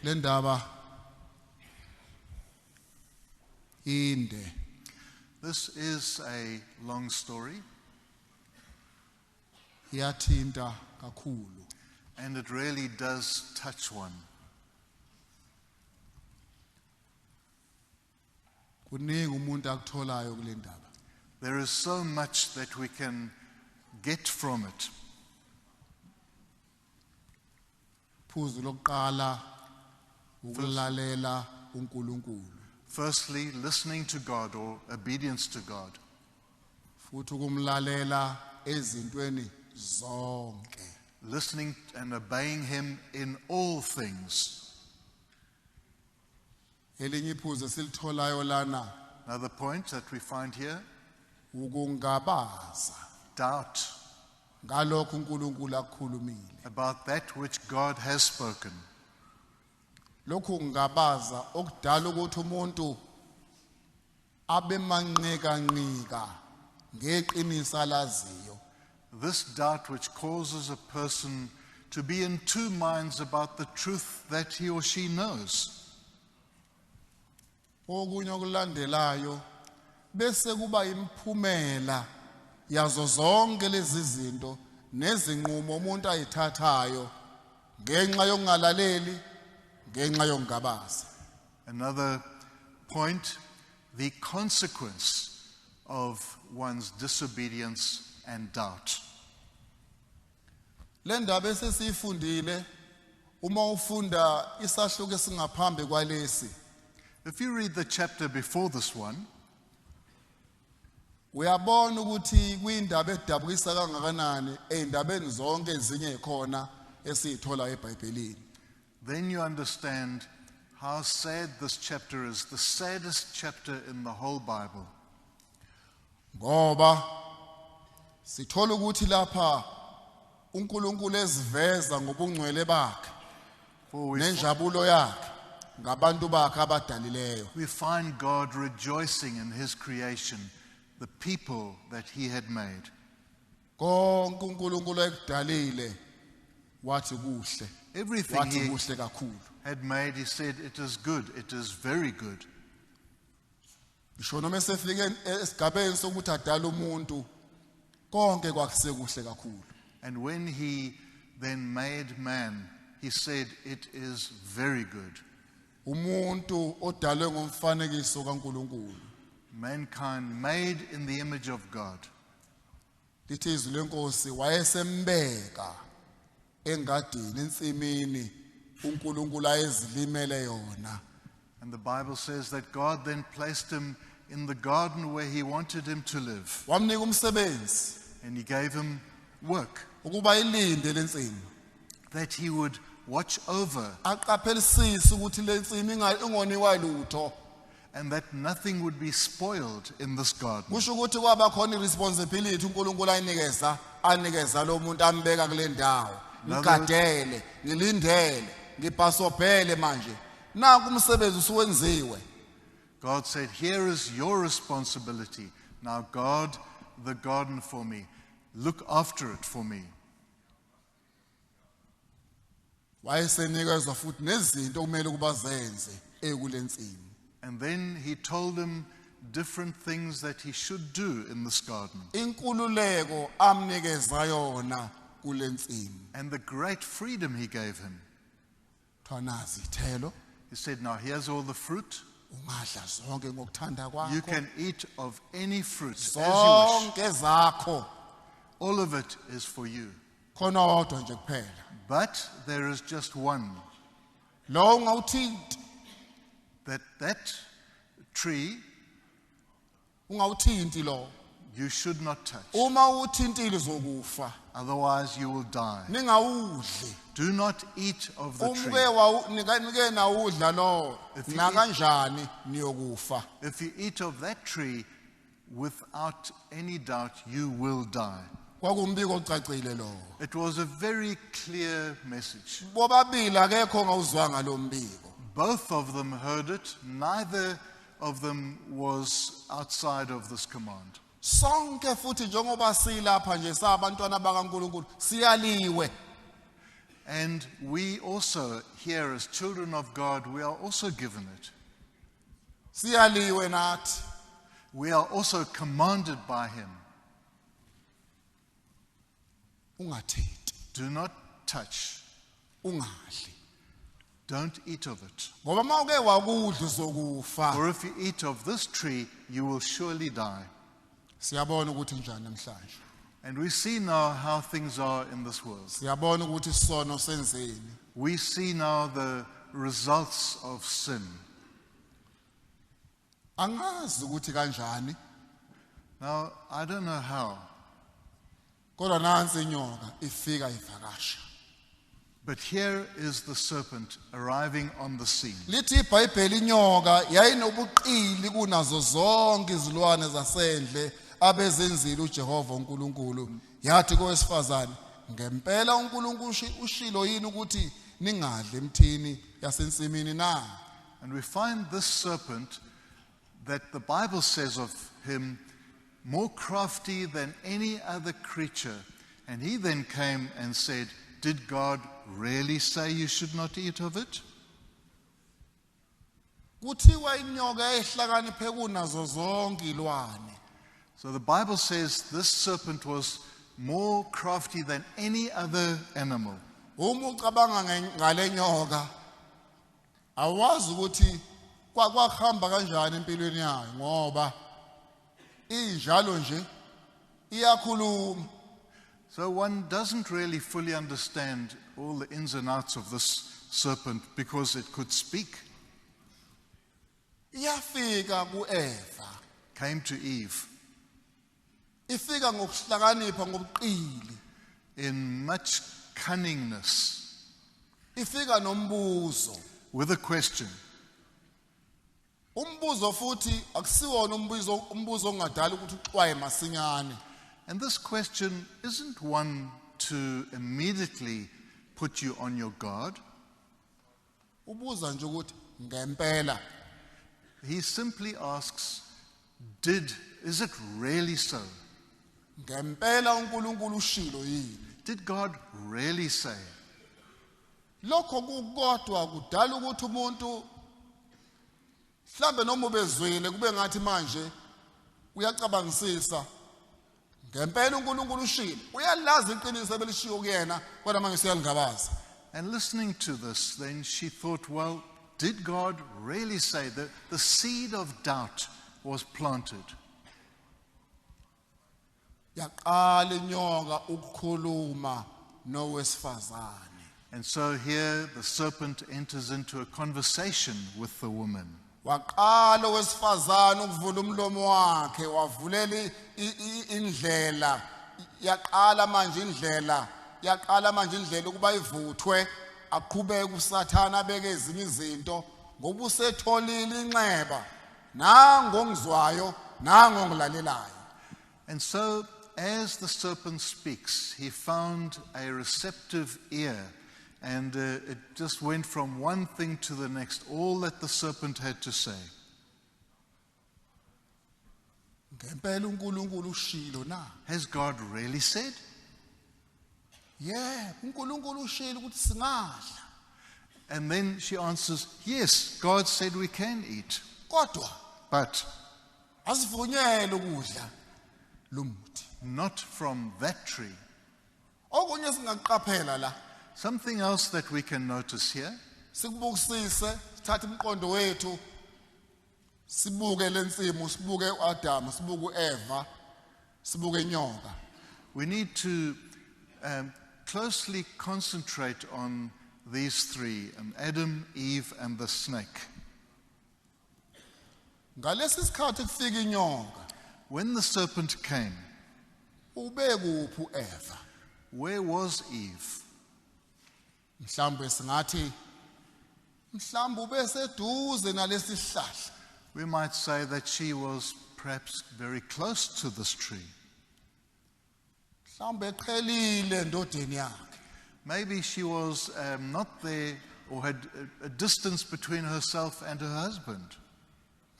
Le ndaba inde. This is a long story, Iyathinta kakhulu. and it really does touch one. Kuningi umuntu akutholayo kule ndaba. There is so much that we can get from it. Phuzu lokuqala ukulalela uNkulunkulu. Firstly, listening to God or obedience to God, Futhi ukumlalela ezintweni zonke. listening and obeying Him in all things. Elinye iphuzu esilitholayo lana Another point that we find here, ukungabaza doubt ngalokho uNkulunkulu akukhulumile. about that which God has spoken. Lokhu kungabaza okudala ukuthi umuntu abe manqika ngeqinisa laziyo. This doubt which causes a person to be in two minds about the truth that he or she knows. Okunye okulandelayo bese kuba imphumela yazo zonke lezi zinto nezinqumo umuntu ayithathayo ngenxa yokungalaleli ngenxa yokungabaza. Another point, the consequence of one's disobedience and doubt. Le ndaba esesiyifundile uma ufunda isahluko esingaphambi kwalesi If you read the chapter before this one, uyabona ukuthi kuyindaba edabukisa kangakanani ezindabeni zonke ezinye ekhona esiyithola eBhayibhelini. then you understand how sad this chapter is, the saddest chapter in the whole Bible. Ngoba sithola ukuthi lapha uNkulunkulu eziveza ngobungcwele bakhe For nenjabulo yakhe ngabantu bakhe abadalileyo. we find God rejoicing in His creation, the people that He had made. Konke uNkulunkulu ekudalile wathi kuhle. Everything Wathi He kuhle kakhulu. had made, He said, it is good, it is very good. Ngisho noma esefike esigabeni sokuthi adala umuntu konke kwakusekuhle kakhulu. And when He then made man, He said, it is very good. Umuntu odalwe ngomfanekiso kaNkulunkulu. Mankind made in the image of God. Lithi izwi lenkosi wayesembeka engadini ensimini uNkulunkulu ayezilimele yona. And the Bible says that God then placed him in the garden where He wanted him to live. Wamnika umsebenzi And He gave him work, ukuba ilinde lensimi. that he would watch over, Aqaphelisise ukuthi lensimi ingoniwa lutho. and that nothing would be spoiled in this garden. Kusho ukuthi kwaba khona iresponsibility uNkulunkulu anikeza lo muntu ambeka kule ndawo. Ngigadele, ngilindele, ngipasobhele manje. Naku umsebenzi usuwenziwe. God said, here is your responsibility. Now guard the garden for me. Look after it for me. Wayesenikezwa futhi nezinto okumele kuba zenze ekulensimi. And then He told him different things that he should do in this garden. Inkululeko amnikeza yona kulensimi. And the great freedom He gave him. Thwanazi ithelo He said, now here's all the fruit. ungadla zonke ngokuthanda You kwakho. can eat of any fruit as you wish. Zonke zakho All of it is for you. khona odwa nje kuphela. But there is just one, Lo ungawuthinti, that tree ungawuthinti lo. you should not touch. Uma uthintile uzokufa. Otherwise you will die. Ningawudli. Do not eat of the Umke tree. nike nawudla lo If you na eat- kanjani niyokufa. If you eat of that tree, without any doubt, you will die. Kwakumbiko ocacile lo. It was a very clear message. Bobabili akekho ngawuzwanga lo mbiko. Both of them heard it. Neither of them was outside of this command. Sonke futhi njengoba silapha nje sabantwana bakaNkulunkulu siyaliwe. And we also, here as children of God, we are also given it. Siyaliwe nathi. We are also commanded by him. Ungathinti, Do not touch. ungadli. Don't eat of it. Ngoba mawuke wakudla uzokufa. For if you eat of this tree, you will surely die. Siyabona ukuthi njani namhlanje. And we see now how things are in this world. Siyabona ukuthi isono senzeni. We see now the results of sin. Angazi ukuthi kanjani, Now, I don't know how, kodwa nansi inyoka ifika ivakasha. but here is the serpent arriving on the scene. Lithi iBhayibheli inyoka yayinobuqili kunazo zonke izilwane zasendle abezenzile uJehova uNkulunkulu. Yathi kowesifazane, ngempela uNkulunkulu ushilo yini ukuthi ningadli emthini yasensimini na? And we find this serpent that the Bible says of him, more crafty than any other creature. And he then came and said, did God really say you should not eat of it? Kuthiwa inyoka yayihlakaniphe kunazo zonke izilwane. So the Bible says this serpent was more crafty than any other animal. Uma ucabanga ngale nyoka, awazi ukuthi kwakuhamba kanjani empilweni yayo ngoba injalo nje iyakhuluma. So one doesn't really fully understand all the ins and outs of this serpent because it could speak. Iyafika kuEva, Came to Eve ifika ngokuhlakanipha ngobuqili, in much cunningness ifika nombuzo. with a question. Umbuzo futhi akusiwona umbuzo ongadala ukuthi uxwaye masinyane. And this question isn't one to immediately put you on your guard. Ubuza nje ukuthi ngempela He simply asks, is it really so? ngempela uNkulunkulu ushilo yini? Did God really say? Lokho kukodwa kudala ukuthi umuntu mhlambe noma ubezwile kube ngathi manje uyacabangisisa ngempela uNkulunkulu ushilo. Uyalazi iqiniso ebelishiyo kuyena kodwa manje siyaligabaza. And listening to this, then she thought, well, did God really say that the seed of doubt was planted? Yaqala inyoka ukukhuluma nowesifazane. And so here the serpent enters into a conversation with the woman. Waqala owesifazane ukuvula umlomo wakhe wavulela indlela. Yaqala manje indlela ukuba ivuthwe aqhubeke uSathane abeke ezinye izinto ngoba usetholile inxeba nangongizwayo nangongilalelayo. And so as the serpent speaks, he found a receptive ear. And it just went from one thing to the next, all that the serpent had to say. Ngempela uNkulunkulu ushilo na? Has God really said? Yeah, uNkulunkulu ushilo ukuthi singadla. And then she answers, yes, God said we can eat. Kodwa But asivunyelwe ukudla lo muthi. not from that tree. Okunye singaqaphela la, Something else that we can notice here, sikubukisise, sithathe umqondo wethu, sibuke lensimo, sibuke uAdam, sibuke uEva, sibuke inyoka. we need to closely concentrate on these three, Adam, Eve, and the snake. Ngalesi sikhathi kufika inyoka, When the serpent came, ube kuphi uEva? where was Eve? Mhlambe singathi mhlambe ube seduze nalesi sihlahla. We might say that she was perhaps very close to this tree. Mhlambe eqhelile endodeni yakhe. Maybe she was not there or had a distance between herself and her husband.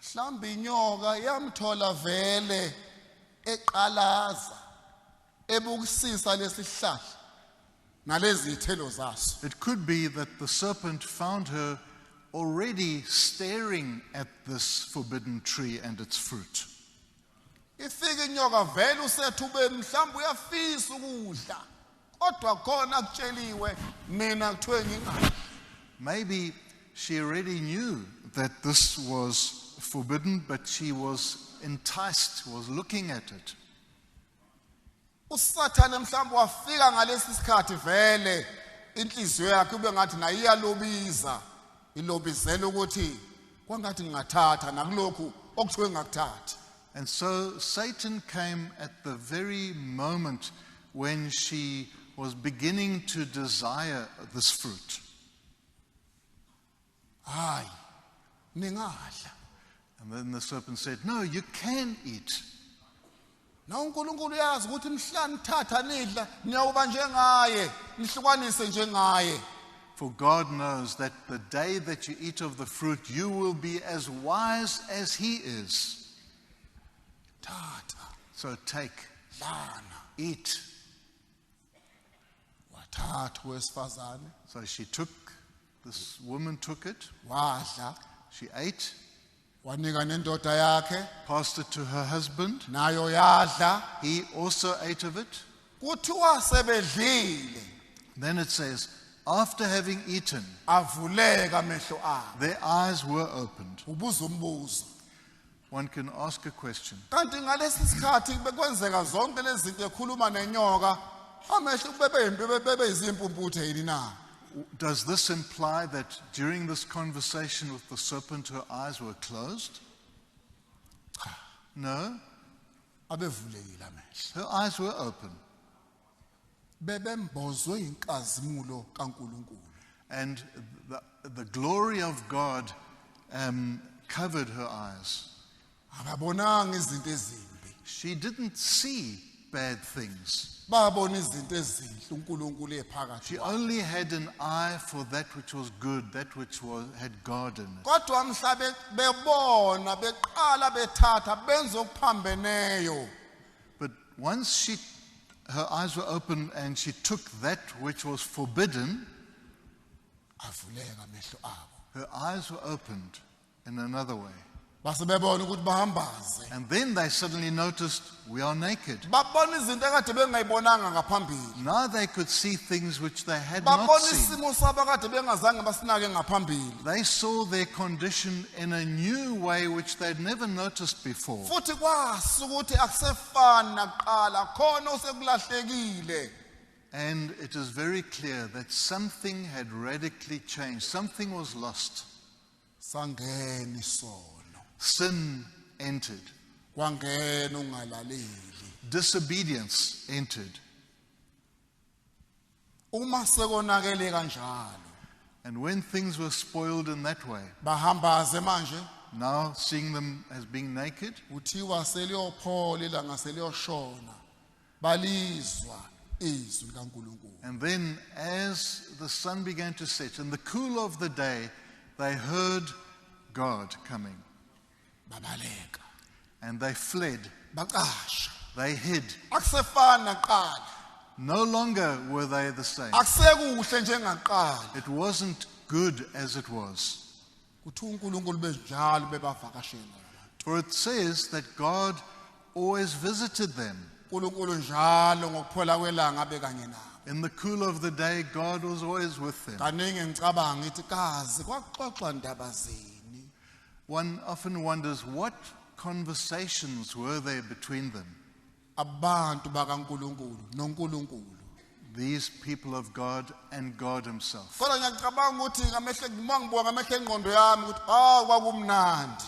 Mhlambe inyoka yamthola vele eqalaza ebukisisa lesihlahla nalezi ithelo zaso. It could be that the serpent found her already staring at this forbidden tree and its fruit. Ifike inyoka vele usethubeni mhlawumbe uyafisa ukudla kodwa khona kutsheliwe mina kuthiwe ngingadli. Maybe she already knew that this was forbidden, but she was enticed, was looking at it. uSathane mhlawumbe wafika ngalesi sikhathi vele inhliziyo yakhe ube ngathi nayo iyalobiza ilobizela ukuthi kwangathi ngingathatha nakulokhu okuthiwe ngakuthatha. And so Satan came at the very moment when she was beginning to desire this fruit. Hayi ningadla. And then the serpent said, "No, you can eat." Na uNkulunkulu uyazi ukuthi mhlawumbe nithatha nidla niyawuba njengaye nihlukanise njengaye. For God knows that the day that you eat of the fruit, you will be as wise as he is. Thatha So take, dlana eat. wathatha wesifazane So this woman took it, wadla she ate, wanika nendoda yakhe passed it to her husband. nayo yadla He also ate of it. kuthiwa sebedlile Then it says, after having eaten, avuleka amehlo abo. their eyes were opened. Ubuza umbuzo. One can ask a question. Kanti ngalesi sikhathi bekwenzeka zonke lezi zinto ekhuluma nenyoka amehlo bebe izimpumputhe yini na? Does this imply that during this conversation with the serpent, her eyes were closed? No, Abevulekile amehlo. her eyes were open. Bebembozwe inkazimulo kaNkuluNkulu. And the glory of God covered her eyes. Ababonanga izinto ezimbi. She didn't see bad things. Babona izinto ezinhle uNkulunkulu ephakathi. She only had an eye for that which was good, that which had God in it. Kodwa mhla bebona beqala bethatha benza okuphambeneyo. But once her eyes were open and she took that which was forbidden, Avuleka amehlo abo. her eyes were opened in another way. Base bebona ukuthi bahambaze. And then they suddenly noticed, we are naked. Babona izinto ekade bengayibonanga ngaphambili. Now they could see things which they had not Babona seen. isimo sabo kade bengazange basinake ngaphambili. They saw their condition in a new way which they'd never noticed before. Futhi kwasi ukuthi akusefani nakuqala khona osekulahlekile. And it is very clear that something had radically changed. Something was lost. Sangena isono. Sin entered. Kwangena ungalaleli. Disobedience entered. Uma sekonakele kanjalo And when things were spoiled in that way, bahambaze manje now seeing them as being naked, uthiwa seliyophola ilanga seliyoshona balizwa izwi likaNkulunkulu. and then as the sun began to set, in the cool of the day, they heard God coming. Babaleka And they fled. baqasha They hid. akusefani nakuqala No longer were they the same. akusekuhle njengakuqala. It wasn't good as it was. Kuthi uNkulunkulu benjalo bebavakashela. For it says that God always visited them. uNkulunkulu njalo ngokuphola kwelanga bekanye nabo. In the cool of the day, God was always with them. Kaningi ngicabanga ngithi kazi kwaxoxa ndaba zini. One often wonders, what conversations were there between them? Abantu bakaNkulunkulu noNkulunkulu. These people of God and God himself. Kodwa ngiyacabanga ukuthi ngamehlo ngibonga ngamehlo engqondo yami ukuthi kwakumnandi.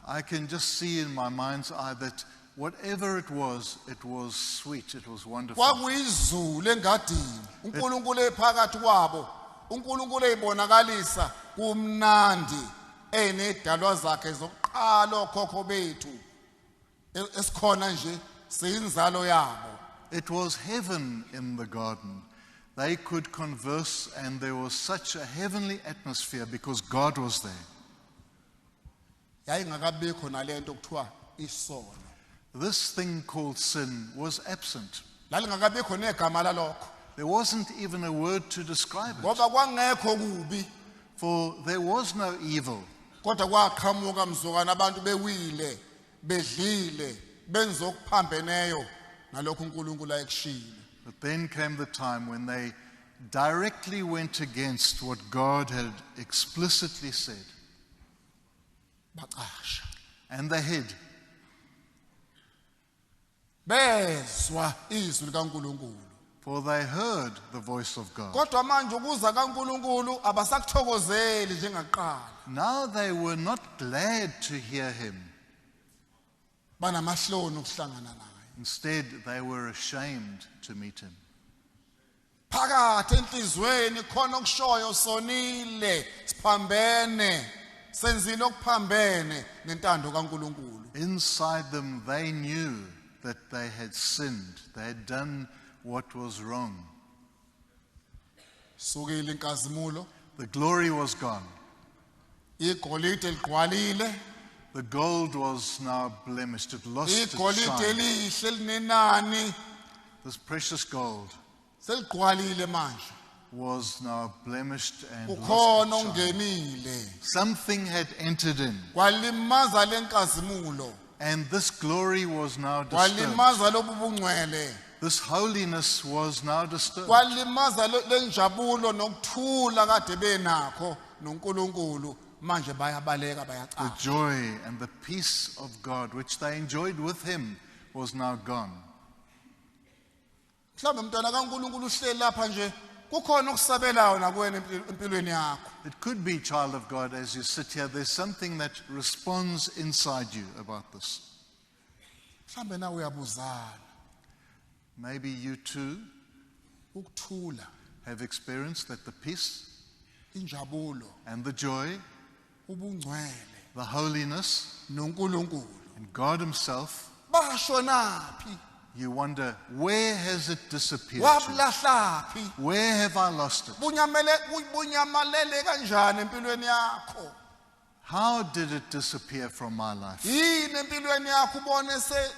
I can just see in my mind's eye that whatever it was sweet, it was wonderful. Kwakuyizulu engadini. uNkulunkulu ephakathi kwabo. uNkulunkulu eyibonakalisa kumnandi enedalwa zakhe zokuqala okhokho bethu. Esikhona nje siyinzalo yabo. It was heaven in the garden. They could converse and there was such a heavenly atmosphere because God was there. Yayingakabikho nalento okuthiwa isono. This thing called sin was absent. Lalingakabikho negama lalokho. There wasn't even a word to describe it, ngoba kwangekho kubi for there was no evil. kodwa kwaqhamuka mzukwana abantu bewile bedlile benza okuphambeneyo nalokho uNkulunkulu ayekushilo. But then came the time when they directly went against what God had explicitly said, Baqasha and they hid. bezwa izwi likaNkulunkulu. For they heard the voice of God. Kodwa manje ukuza kaNkulunkulu abasakuthokozeli njengaqala. Now they were not glad to hear him. Banamahloni ukuhlangana naye. Instead, they were ashamed to meet him. Phakathi enhlizweni khona okushoyo sonile siphambene senzile okuphambene nentando kaNkulunkulu. Inside them, they knew that they had sinned. They had done what was wrong. Sukile inkazimulo, The glory was gone. igolide ligqwalile, The gold was now blemished. It lost its igolide shine. elihle linenani This precious gold seligqwalile manje. was now blemished and Ukhona lost its shine. ongenile. Something had entered in, Kwalimaza lenkazimulo. and this glory was now disturbed. Kwalimaza lobu bungcwele. This holiness was now disturbed. Kwalimaza lenjabulo nokuthula kade benakho noNkulunkulu manje bayabaleka The bayacaba. joy and the peace of God, which they enjoyed with him, was now gone. Mhlawumbe mntwana kaNkulunkulu uhleli lapha nje kukhona okusabelayo nakuwena empilweni yakho. It could be, child of God, as you sit here, there's something that responds inside you about this. Mhlawumbe nawe uyabuzana Maybe you too ukuthula, have experienced that the peace injabulo, and the joy, ubungcwele the holiness, noNkulunkulu and God himself, bashonaphi? you wonder, where has it disappeared to? Wabulahlaphi? Where have I lost it? Bunyamalele kanjani empilweni yakho? How did it disappear from my life? Yini empilweni yakho ubone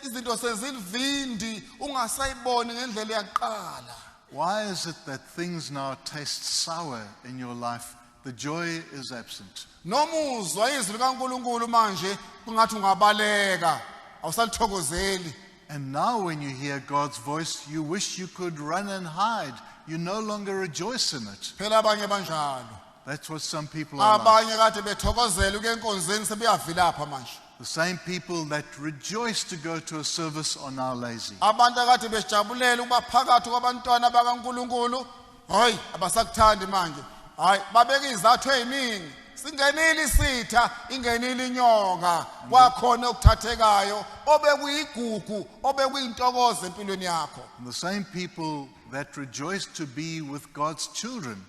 izinto sezilivindi ungasayiboni ngendlela yaqala? Why is it that things now taste sour in your life? The joy is absent. Nomuzwa izwi likaNkulunkulu manje kungathi ungabaleka awusalithokozeli. And now when you hear God's voice, you wish you could run and hide. You no longer rejoice in it. Phela abanye banjalo. That's what some people are like. Abanye kade bethokozela ukuya enkonzweni sebeyavilapha manje. The same people that rejoice to go to a service are now lazy. Abantu akade bejabulela ukuba phakathi kwabantwana bakaNkulunkulu, hayi abasakuthandi manje. Hayi babeka izathu eziningi. Singenile isitha, ingenile inyoka, kwakhona okuthathekayo, obekuyigugu, obekuyintokozo empilweni yakho. And the same people that rejoice to be with God's children,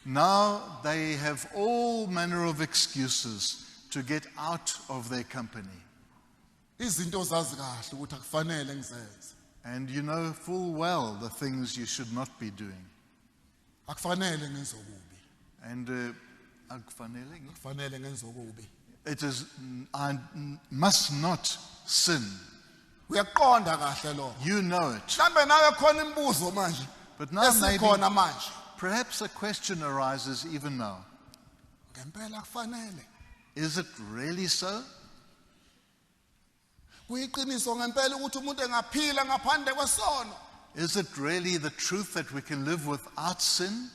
now they have all manner of excuses to get out of their company. Izinto zazi kahle ukuthi akufanele ngizenze. And you know full well the things you should not be doing. Akufanele ngenze okubi. And Akufanele ngenze okubi. it is, I must not sin. Uyaqonda kahle lo. You know it. Mhlambe nawe khona imibuzo manje. But now maybe, Esikhona manje. perhaps a question arises even now. Ngempela akufanele. Is it really so? Kuyiqiniso ngempela ukuthi umuntu engaphila ngaphandle kwesono. Is it really the truth that we can live without sin?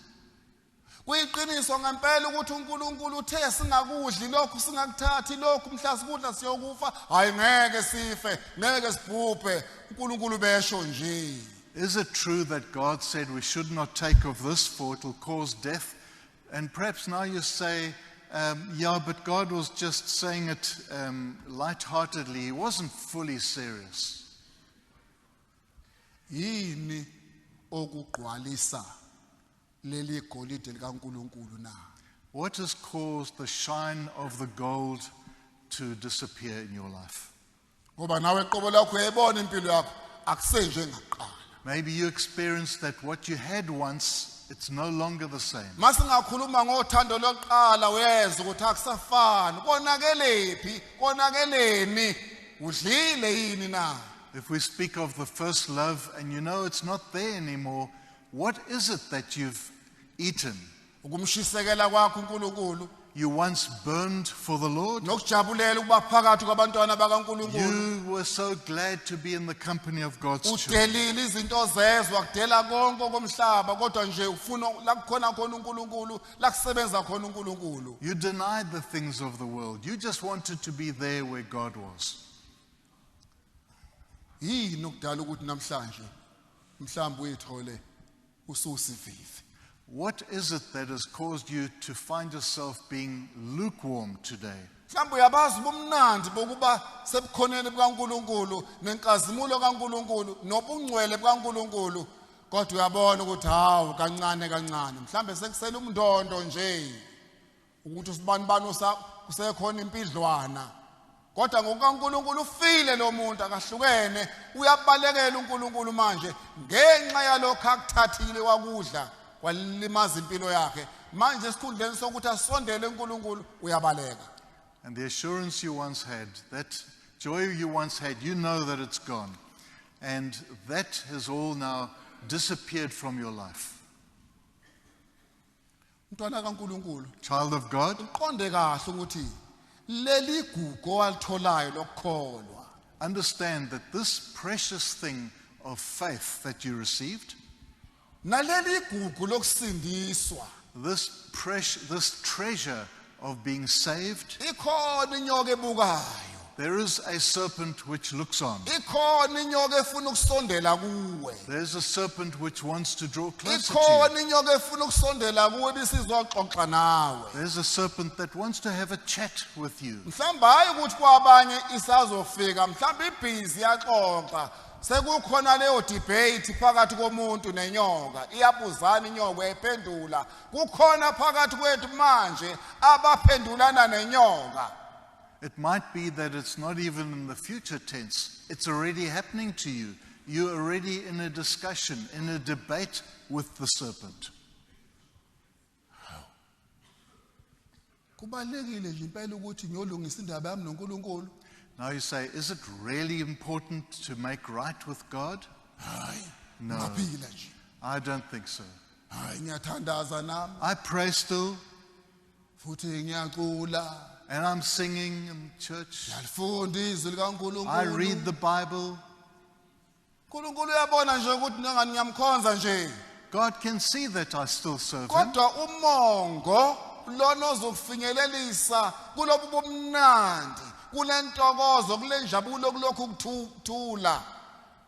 Kuyiqiniso ngempela ukuthi uNkulunkulu uthe singakudli lokhu singakuthathi lokhu mhla sikudla siyokufa hayi ngeke sife ngeke sibhubhe uNkulunkulu besho nje. Is it true that God said we should not take of this for it will cause death? And perhaps now you say, yeah, but God was just saying it lightheartedly. He wasn't fully serious. Yini okugqwalisa leli golide likaNkulunkulu na? What has caused the shine of the gold to disappear in your life? Ngoba nawe eqobo lakho uyayibona impilo yakho akusenje ngaqala. Maybe you experienced that what you had once, it's no longer the same. Masingakhuluma ngothando loqala uyeza ukuthi akusafani. Konakelephi? Konakeleni? Udlile yini na? If we speak of the first love and you know it's not there anymore, what is it that you've eaten? ukumshisekela kwakho uNkulunkulu You once burned for the Lord. nokujabulela ukuba phakathi kwabantwana bakaNkulunkulu You were so glad to be in the company of God's children. udelile izinto zezwe akudela konke komhlaba kodwa nje ufuna la kukhona khona uNkulunkulu la kusebenza khona uNkulunkulu You denied the things of the world. You just wanted to be there where God was. yini okudala ukuthi namhlanje mhlawumbe uyithole ususivivi What is it that has caused you to find yourself being lukewarm today? mhlawumbe uyabazi ubumnandi bokuba sebukhoneni bukaNkulunkulu nenkazimulo kaNkulunkulu nobungcwele bukaNkulunkulu kodwa uyabona ukuthi hawu kancane kancane mhlawumbe sekusela umndondo nje ukuthi usibani kusekhona impidlwana kodwa ngokukaNkulunkulu ufile lo muntu akahlukene uyabalekela uNkulunkulu manje ngenxa yalokho akuthathile wakudla kwalimaza impilo yakhe manje esikhundleni sokuthi asondele uNkulunkulu uyabaleka. And the assurance you once had, that joy you once had, you know that it's gone. And that has all now disappeared from your life. Mntwana kaNkulunkulu Child of God, uqonde kahle ukuthi leli gugu walitholayo lokukholwa understand that this precious thing of faith that you received, naleli gugu lokusindiswa this treasure of being saved, ikhona inyoka ebukayo there is a serpent which looks on. ikhona inyoka efuna ukusondela kuwe There's a serpent which wants to draw closer to you. ikhona inyoka efuna ukusondela kuwe bisizoxoxa nawe There's a serpent that wants to have a chat with you. mhlawumbe hayi ukuthi kwabanye isazofika mhlawumbe ibhizi yaxoxa sekukhona leyo debate phakathi komuntu nenyoka iyabuzana inyoka ephendula kukhona phakathi kwethu manje abaphendulana nenyoka. It might be that it's not even in the future tense. It's already happening to you. You're already in a discussion, in a debate with the serpent. Kubalekile nje impela ukuthi ngiyolungisa indaba yami noNkulunkulu. Now you say, is it really important to make right with God? Hayi, No. ngaphila nje. I don't think so. Hayi ngiyathandaza nami I pray still, futhi ngiyacula. and I'm singing in church. Ngiyalifunda izwi I likaNkulunkulu. read the Bible. uNkulunkulu uyabona nje ukuthi ngani ngiyamkhonza nje. God can see that I still serve Him. Kodwa umongo lona ozokufinyelelisa kulobu bomnandi kulentokozo kulenjabulo kulokhu kuthula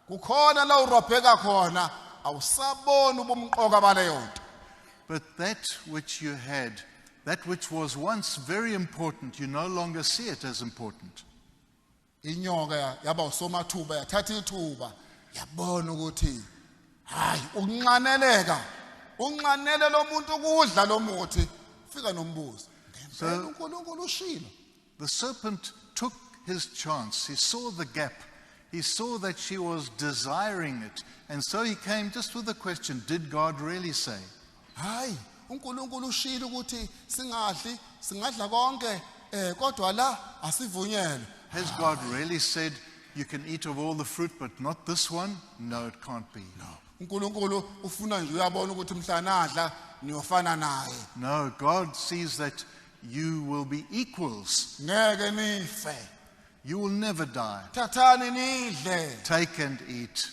kukhona la urobheka khona awusaboni ubumqoka baleyo nto. But that which you had, that which was once very important, you no longer see it as important. Inyoka yaba usomathuba yathatha ithuba yabona ukuthi hayi unqanele lo muntu ukudla lo muthi fika nombuzo ngempela uNkulunkulu ushilo. The serpent took his chance. He saw the gap. He saw that she was desiring it. And so he came just with a question, did God really say? Hayi uNkulunkulu ushilo ukuthi singadla konke kodwa la asivunyelwe. Has God really said you can eat of all the fruit but not this one? No, it can't be. uNkulunkulu ufuna nje uyabona ukuthi mhlanadla niyofana naye. No, God sees that you will be equals. Ngeke nife. You will never die. Thathani nidle. Take and eat.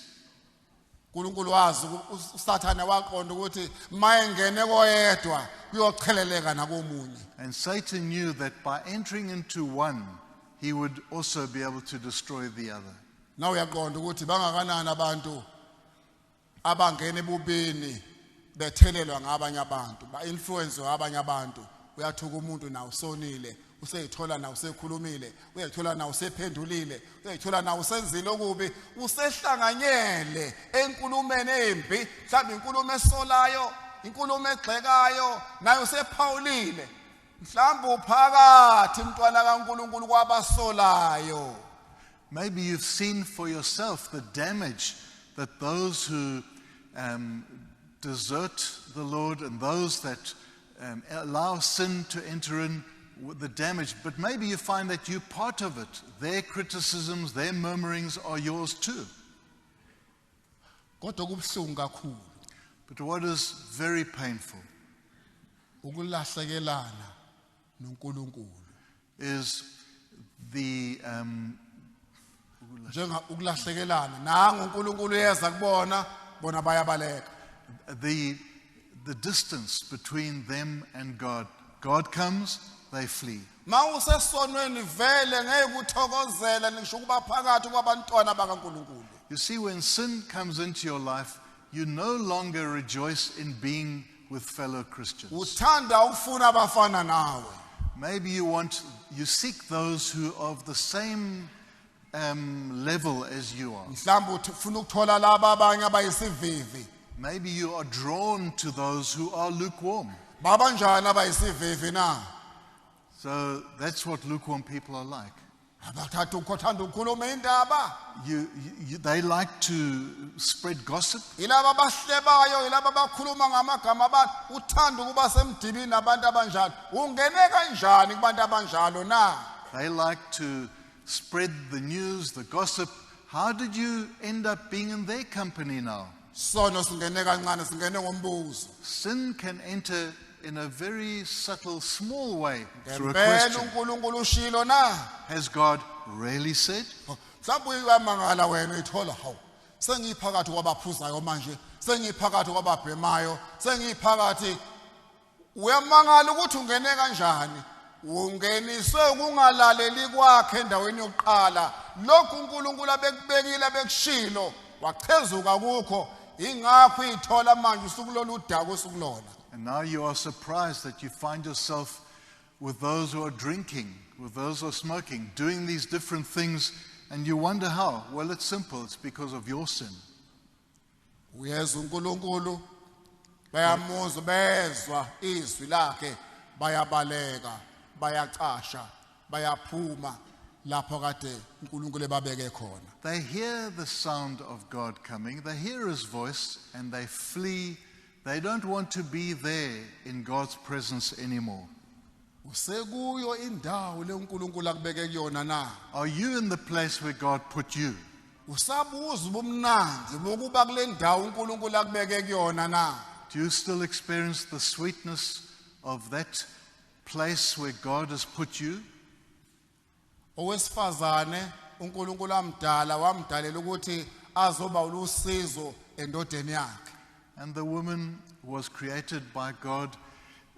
uNkulunkulu wazi uSathane waqonda ukuthi mayengene koyedwa kuyocheleleka nakomunye. And Satan knew that by entering into one, he would also be able to destroy the other. Nawe uyaqonda ukuthi bangakanani abantu abangena ebubini bethelelwa ngabanye abantu ba influence ngabanye abantu. Uyathuka umuntu na usonile useyithola na usekhulumile uyayithola na usephendulile uyayithola na usenzile okubi usehlanganyele enkulumeni embi mhlawumbe inkulumo esolayo inkulumo egxekayo nayo usephawulile mhlawumbe uphakathi mntwana kaNkulunkulu kwabasolayo. Maybe you've seen for yourself the damage that those who desert the Lord and those that allow sin to enter in, the damage. But maybe you find that you're part of it. Their criticisms, their murmurings are yours too. Kodwa kubhlungu kakhulu But what is very painful ukulahlekelana noNkulunkulu. is the Njenga ukulahlekelana nangu uNkulunkulu yeza kubona bona bayabaleka. the distance between them and God. God comes, they flee. Mawusesonweni vele ngeke uthokozela ngisho kuba phakathi kwabantwana bakaNkulunkulu. You see, when sin comes into your life, you no longer rejoice in being with fellow Christians. Uthanda ukufuna abafana nawe. Maybe you seek those who are of the same level as you are. Mhlawumbe ufuna ukuthola laba abanye abayisivivi. Maybe you are drawn to those who are lukewarm. Baba njani abayisivivi na? So that's what lukewarm people are like. Abathatha ukuthanda ukukhuluma indaba. They like to spread gossip. Ilaba abahlebayo, ilaba abakhuluma ngamagama abantu, uthanda ukuba semdibini nabantu abanjalo. Ungene kanjani kubantu abanjalo na? They like to spread the news, the gossip. How did you end up being in their company now? Sono singene kancane singene ngombuzo. Sin can enter in a very subtle, small way through a Ngempela question. uNkulunkulu ushilo na? Has God really said? Mhlawumbe uyamangala wena ithola hawu. Sengiphakathi kwabaphuzayo manje, sengiphakathi kwababhemayo, sengiphakathi uyamangala ukuthi ungene kanjani. Ungeniswe ukungalaleli kwakhe endaweni yokuqala. Lokhu uNkulunkulu abekubekile abekushilo, wachezuka kukho. Ingakho ithola manje usukulolu udaka usukulona. And now you are surprised that you find yourself with those who are drinking, with those who are smoking, doing these different things, and you wonder how. Well, it's simple. It's because of your sin. Uyeza uNkulunkulu bayamuzwa bezwa izwi lakhe bayabaleka bayacasha bayaphuma lapho kade uNkulunkulu ebabeke khona. They hear the sound of God coming, they hear his voice, and they flee. They don't want to be there in God's presence anymore. Usekuyo indawo le uNkulunkulu akubeke kuyona na? Are you in the place where God put you? Usabuza ubumnandi bokuba kule ndawo uNkulunkulu akubeke kuyona na? Do you still experience the sweetness of that place where God has put you? Owesifazane uNkulunkulu amdala wamdalela ukuthi azoba ulusizo endodeni yakhe. And the woman was created by God,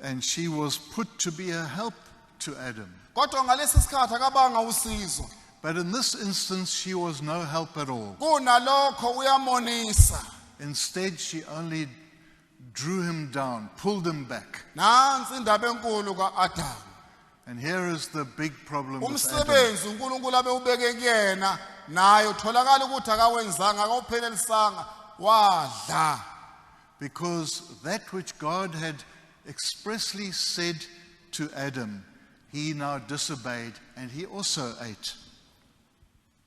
and she was put to be a help to Adam. Kodwa ngalesi sikhathi akabanga usizo. But in this instance, she was no help at all. Kunalokho uyamonisa. Instead, she only drew him down, pulled him back. Nansi indaba enkulu kaAdam. And here is the big problem with Adam. Umsebenzi uNkulunkulu abewubeke kuyena naye utholakala ukuthi akawenzanga akawuphelelisanga wadla. Because that which God had expressly said to Adam, he now disobeyed, and he also ate.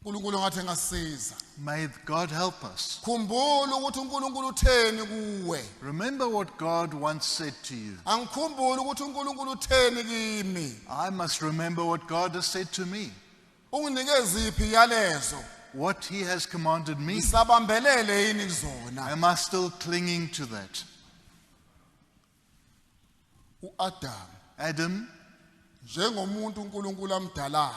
uNkulunkulu ngathi ngasiza. May God help us. Khumbula ukuthi uNkulunkulu utheni kuwe. Remember what God once said to you. Angikhumbula ukuthi uNkulunkulu utheni kimi. I must remember what God has said to me, Unginikeze iphi yalezo. what he has commanded me. Isabambelele yini kuzona. Am I still clinging to that? uAdam Adam, njengomuntu uNkulunkulu amdalayo.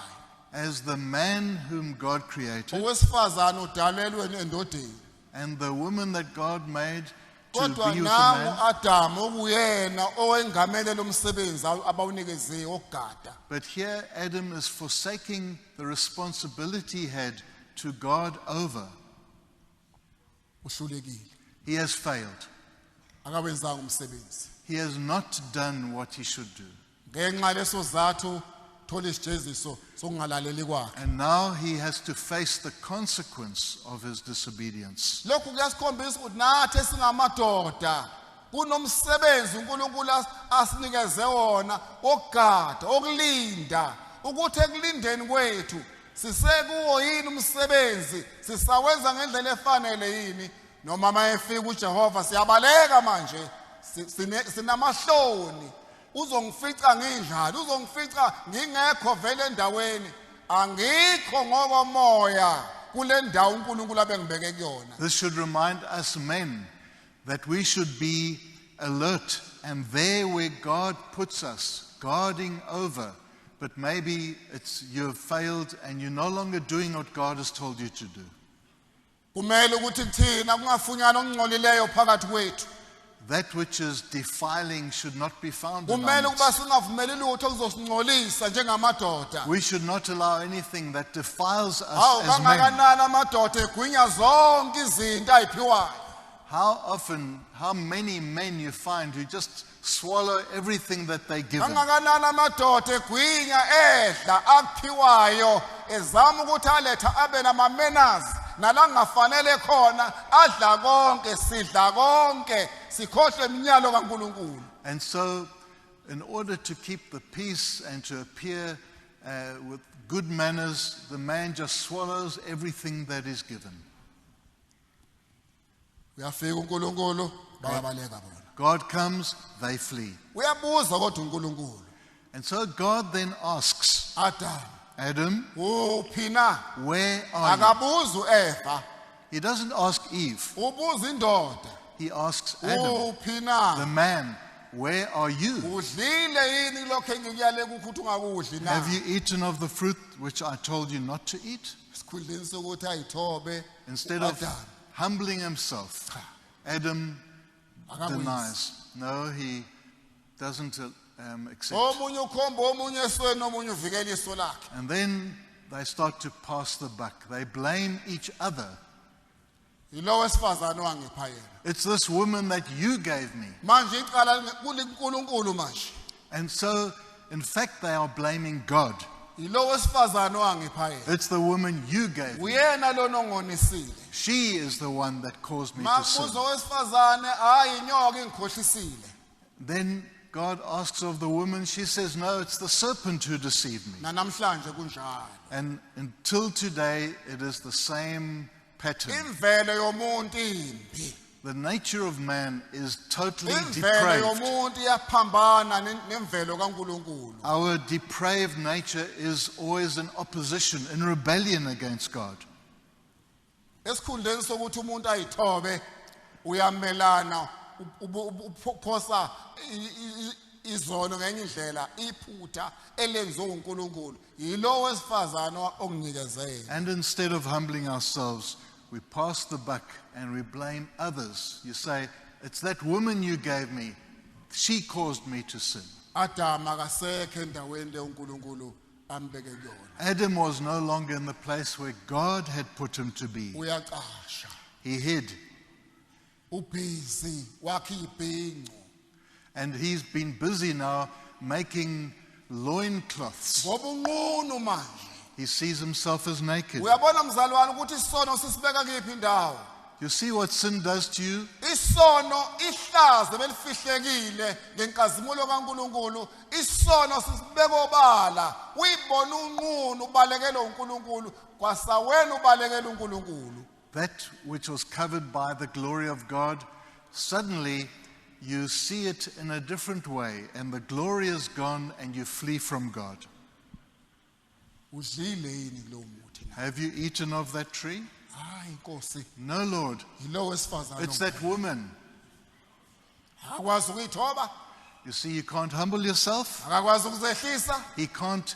as the man whom God created, Owesifazane udalelwe endodeni. and the woman that God made to Kodwa be with a nangu man. Adam okuyena owengamele lo msebenzi abawunikezwe ogada. But here Adam is forsaking the responsibility he had to God over. Uhlulekile. He has failed. Akawenzanga umsebenzi. He has not done what he should do. Ngenxa leso zathu thola isijeziso sokungalaleli kwakhe. And now he has to face the consequence of his disobedience. Lokhu kuyasikhombisa ukuthi nathi singamadoda kunomsebenzi uNkulunkulu asinikeze wona ogada okulinda ukuthi ekulindeni kwethu sisekuwo yini umsebenzi sisawenza ngendlela efanele yini noma mayefika uJehova siyabaleka manje sinamahloni uzongifica nginjalo uzongifica ngingekho vele endaweni angikho ngokomoya kule ndawo uNkulunkulu abengibeke kuyona. This should remind us men that we should be alert and there where God puts us, guarding over. But maybe you have failed and you're no longer doing what God has told you to do. Kumele ukuthi kuthina kungafunyana okungcolileyo phakathi kwethu. That which is defiling should not be found in Kumele our ukuba midst. singavumeli lutho okuzosingcolisa njengamadoda. We should not allow anything that defiles us Hawu as men. kangakanani amadoda egwinya zonke izinto ayiphiwayo. How many men you find who just swallow everything that they give them. Kangakanani amadoda egwinya edla akuphiwayo ezama ukuthi aletha abe nama-manners nala kungafanele khona adla konke sidla konke sikhohlwe iminyalo kaNkulunkulu. And so, in order to keep the peace and to appear with good manners, the man just swallows everything that is given. Uyafika uNkulunkulu bayabaleka bona. God comes, they flee. Uyabuza kodwa uNkulunkulu. And so God then asks, Adam, Uphi na? where are you? Akabuza uEva, He doesn't ask Eve. ubuza indoda. He asks Adam, Uphi na? the man, where are you? Udlile yini lokho engikuyale ukuthi ungakudli na? Have you eaten of the fruit which I told you not to eat? Sikhundleni sokuthi ayithobe. Instead of Adam. humbling himself, Adam denies. No, he doesn't accept. Omunye ukhomba omunye esweni omunye uvikela iso lakhe. And then they start to pass the buck. They blame each other. Yilo wesifazane wangipha yena. It's this woman that you gave me. Manje icala kuNkulunkulu manje. And so, in fact, they are blaming God. Yilo wesifazane wangipha yena. It's the woman you gave me. Uyena lona ongonisile. She is the one that caused me to sin. Makuzo wesifazane hayi inyoka ingikhohlisile. Then God asks of the woman, she says, no, it's the serpent who deceived me. Na namhlanje kunjalo. And until today, it is the same pattern. Imvelo yomuntu imbi. The nature of man is totally Imvelo depraved. yomuntu iyaphambana nemvelo kaNkulunkulu. Our depraved nature is always in opposition, in rebellion against God. Esikhundleni sokuthi umuntu ayithobe uyamelana uphosa izono ngenye indlela iphutha elenziwe uNkulunkulu. Yilo wesifazane onginikeze. And instead of humbling ourselves, we pass the buck and we blame others. You say, it's that woman you gave me. She caused me to sin. Adam akasekho endaweni le uNkulunkulu ambeke kuyona. Adam was no longer in the place where God had put him to be. Uyaqasha. He hid. Ubhizi wakhe ibhinqo. And he's been busy now making loincloths. Ngoba unqunu manje. He sees himself as naked. Uyabona mzalwane ukuthi isono sisibeka kephi indawo? You see what sin does to you? Isono ihlaze belifihlekile ngenkazimulo kaNkulunkulu. Isono sisibeka obala. Uyibona unqunu ubalekela uNkulunkulu kwasawena ubalekela uNkulunkulu. That which was covered by the glory of God, suddenly you see it in a different way, and the glory is gone and you flee from God. Udlile yini lo muthi na? Have you eaten of that tree? Hayi Nkosi, No, Lord. yilo wesifazane. It's that woman. Akwazi ukuyithoba, You see, you can't humble yourself. akakwazi ukuzehlisa. He can't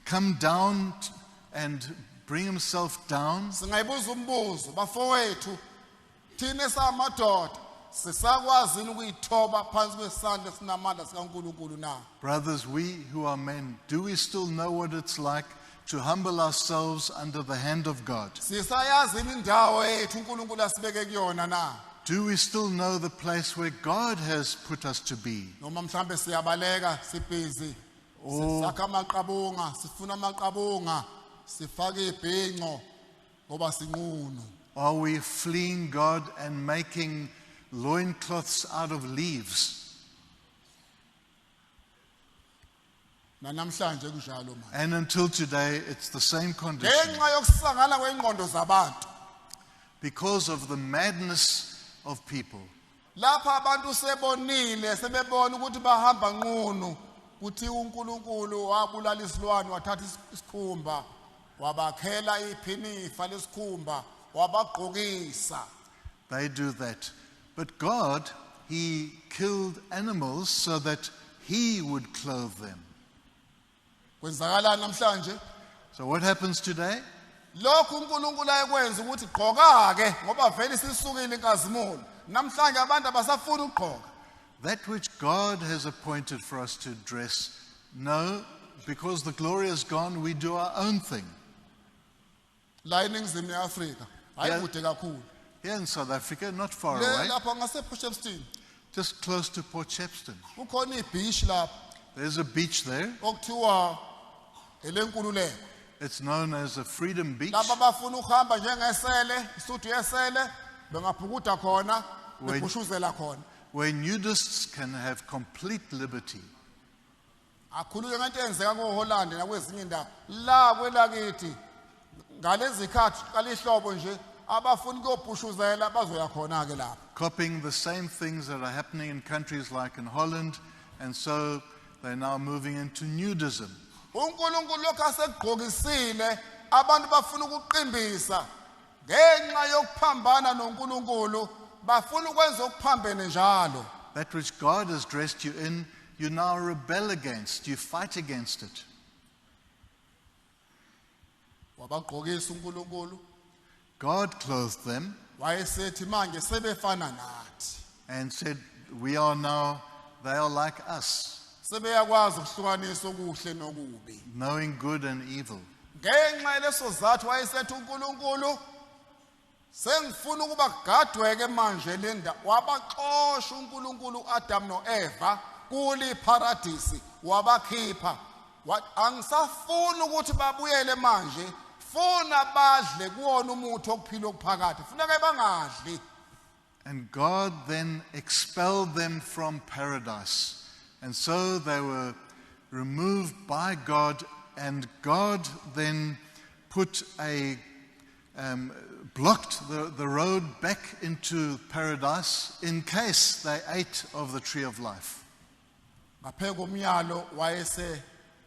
come down and bring himself down. Singayibuza umbuzo bafowethu. Thina esamadoda sisakwazi ukuyithoba phansi kwesandla sinamandla sikaNkulunkulu na? Brothers, we who are men, do we still know what it's like to humble ourselves under the hand of God? Sisayazi indawo ethu uNkulunkulu asibeke kuyona na? Do we still know the place where God has put us to be? Noma mhlambe siyabaleka sibhizi. Oh. Sisakha amaqabunga, sifuna amaqabunga, sifake ibhinqo ngoba sinqunu. Are we fleeing God and making loincloths out of leaves? Na namhlanje kunjalo manje. And until today, it's the same condition. Ngenxa yokusangana kwengqondo zabantu. Because of the madness of people. Lapha abantu sebonile sebebona ukuthi bahamba nqunu kuthi uNkulunkulu wabulala isilwane wathatha isikhumba wabakhela iphinifa lesikhumba wabagqokisa They do that. But God, He killed animals so that He would clothe them. Kwenzakalani namhlanje? So what happens today? Lokhu uNkulunkulu ayekwenza ukuthi gqoka ke ngoba vele sisukile inkazimulo. Namhlanje abantu abasafuna ukugqoka. That which God has appointed for us to dress, no, because the glory is gone, we do our own thing. La eNingizimu yeAfrika hayi Yeah. kude kakhulu. Here in South Africa, not far Le away, lapha ngasePortshepstone just close to Port Shepstone. kukhona ibeach lapha There's a beach there. okuthiwa elenkululeko. It's known as a Freedom Beach. Laba abafuna ukuhamba njengesele, isuthu yesele, bengaphukuda khona, When- bephushuzela khona. Where nudists can have complete liberty. Akhulunywe ngento eyenzeka koHolland nakwezinye indawo. La kwelakithi ngalezi khathi kalihlobo nje abafuna ukuyophushuzela bazoya khona ke lapha. Copying the same things that are happening in countries like in Holland, and so they're now moving into nudism. uNkulunkulu lokho asegqokisile abantu bafuna ukuqimbisa ngenxa yokuphambana noNkulunkulu bafuna ukwenza okuphambene njalo. That which God has dressed you in, you now rebel against, you fight against it. Wabagqokisa uNkulunkulu God clothed them wayesethi manje sebefana nathi. and said, we are now, they are like us, Sebeyakwazi ukuhlukanisa okuhle nokubi. knowing good and evil. Ngenxa leso zathu wayesethi uNkulunkulu sengifuna ukuba kugadweke manje lenda wabaxosha uNkulunkulu uAdam noEva kuli paradise wabakhipha. Angisafuni ukuthi babuyele manje, funa badle kuwona umuthi okuphila okuphakathi. Funeka bangadli. And God then expelled them from paradise. And so they were removed by God, and God then put blocked the road back into paradise in case they ate of the tree of life. Ngapheka umyalo wayese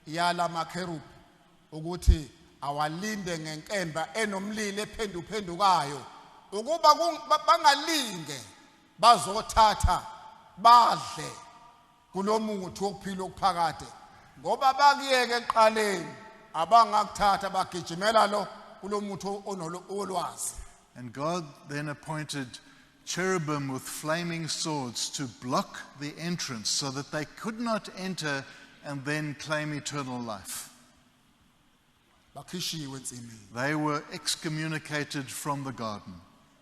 yala makherubhi ukuthi awalinde ngenkemba enomlilo ephenduphendukayo ukuba bangalinge bazothatha badle kulomuthi wokuphila okuphakade ngoba bakuyeke eqaleni abangakuthatha bagijimela lo kulomuthi olwazi. And God then appointed cherubim with flaming swords to block the entrance so that they could not enter and then claim eternal life. Bakhishiwe ensimini, They were excommunicated from the garden,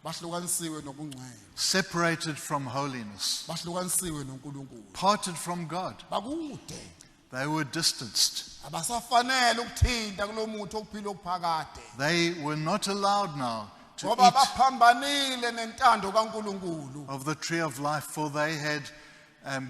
bahlukanisiwe nobungcwele, separated from holiness, bahlukanisiwe noNkulunkulu, parted from God. bakude They were distanced. abasafanele ukuthinta kulomuthi okuphila okuphakade They were not allowed now to ngoba eat baphambanile nentando kaNkulunkulu. of the tree of life, for they had